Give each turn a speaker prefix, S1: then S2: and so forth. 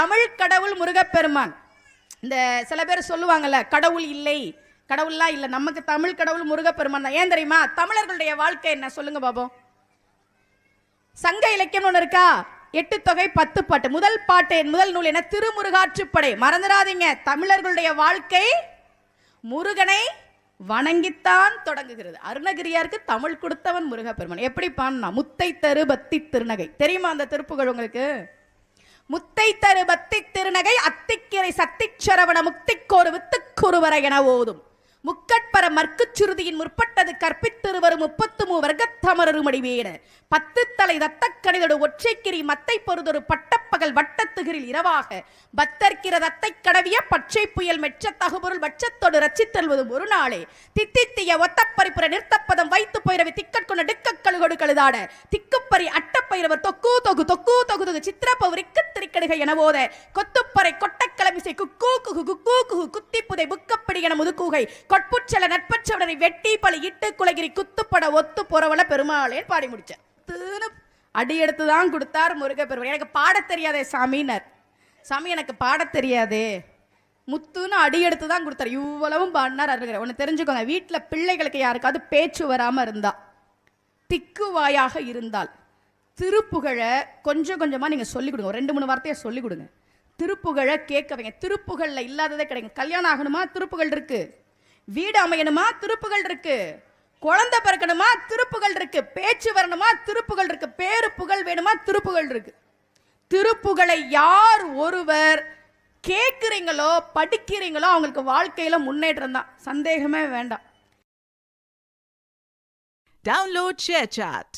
S1: தமிழ் கடவுள் முருகப்பெருமான். இந்த சில பேர் சொல்லுவாங்கல்ல, கடவுள் இல்லை, கடவுள்லாம் இல்லை, நமக்கு தமிழ் கடவுள் முருகப்பெருமான் தான். ஏன் தெரியுமா? தமிழர்களுடைய வாழ்க்கை என்ன சொல்லுங்க பாப்போம். சங்க இலக்கியம் ஒன்று இருக்கா, 8 தொகை 10 பாட்டு. முதல் பாட்டு முதல் நூல் என்ன? திருமுருகாற்றுப்படை. மறந்துடாதீங்க, தமிழர்களுடைய வாழ்க்கை முருகனை வணங்கித்தான் தொடங்குகிறது. அருணகிரியாருக்கு தமிழ் கொடுத்தவன் முருகப்பெருமான். எப்படி பான்னா, முத்தை தரு பத்தி திருநகை. தெரியுமா அந்த திருப்புகழ் உங்களுக்கு? முத்தை தரு பத்தி திருநகை அத்திக்கிரை சத்திச்சரவண முக்திக்கோரு வித்துக்குருவர என ஓதும் முக்கட்பர மற்கு சுருதியின் முற்பட்டது கற்பித்திருவரும் 33 வர்க்கத்தமரருமடி வீட 10 தலை தத்த கணிதோடு ஒற்றைக்கிரி மத்தை பொறுதொரு பட்டப்பகல் வட்டத்துகிரில் இரவாக பத்தர்க்கிற தத்தை கடவிய பச்சை புயல் மெச்ச தகுபொருள் பட்சத்தோடு ரச்சித்தல்வதும் ஒரு நாளே தித்தித்திய ஒத்தப்பரிப்புற நிறுத்தப்பதம் வைத்து போயிரவி திக்கட்கொண்ட டிக்கக்கழுகொடு கழுதாட திக்குப்பறி அட்டப்பயிரவர் தொக்கு தொகு தொக்கு தொகு தொகு சித்திரப்பவரிக்கு திரிக்கடுகை என போத கொத்துப்பறை கொட்டக்கிழமிசை குக்கூ குகு குக்கூ குகு குத்திப்புதை புக்கப்படி என முதுக்கூகை கொட்புச்சல நட்பச்சவடரை வெட்டி பழி இட்டு குலகிரி குத்துப்பட ஒத்து புறவள பெருமாளேன்னு பாடி முடிச்சார். அடி எடுத்துதான் கொடுத்தார் முருகப்பெருமான். எனக்கு பாட தெரியாதே சாமினர். சாமி எனக்கு பாட தெரியாதே, முத்துன்னு அடி எடுத்து தான் கொடுத்தார். இவ்வளவும் பாடினார் அருகிற. ஒன்று தெரிஞ்சுக்கோங்க, வீட்டில் பிள்ளைகளுக்கு யாருக்காவது பேச்சு வராமல் இருந்தா, திக்குவாயாக இருந்தால், திருப்புகழை கொஞ்சம் கொஞ்சமாக நீங்கள் சொல்லிக் கொடுங்க. 2-3 வார்த்தையை சொல்லிக் கொடுங்க. திருப்புகழை கேட்க வைங்க. திருப்புகழில் இல்லாததே கிடைக்கும். கல்யாணம் ஆகணுமா? திருப்புகழ் இருக்கு. வீடு அமையணுமா? திருப்புகழ் இருக்கு. குழந்தை பிறக்கணுமா? திருப்புகழ் இருக்கு. பேச்சு வரணுமா? திருப்புகழ் இருக்கு. பேரு புகழ் வேணுமா? திருப்புகழ் இருக்கு. திருப்புகழை யார் ஒருவர் கேட்குறீங்களோ படிக்கிறீங்களோ அவங்களுக்கு வாழ்க்கையில முன்னேற்றம் தான், சந்தேகமே வேண்டாம்.
S2: Download ShareChat.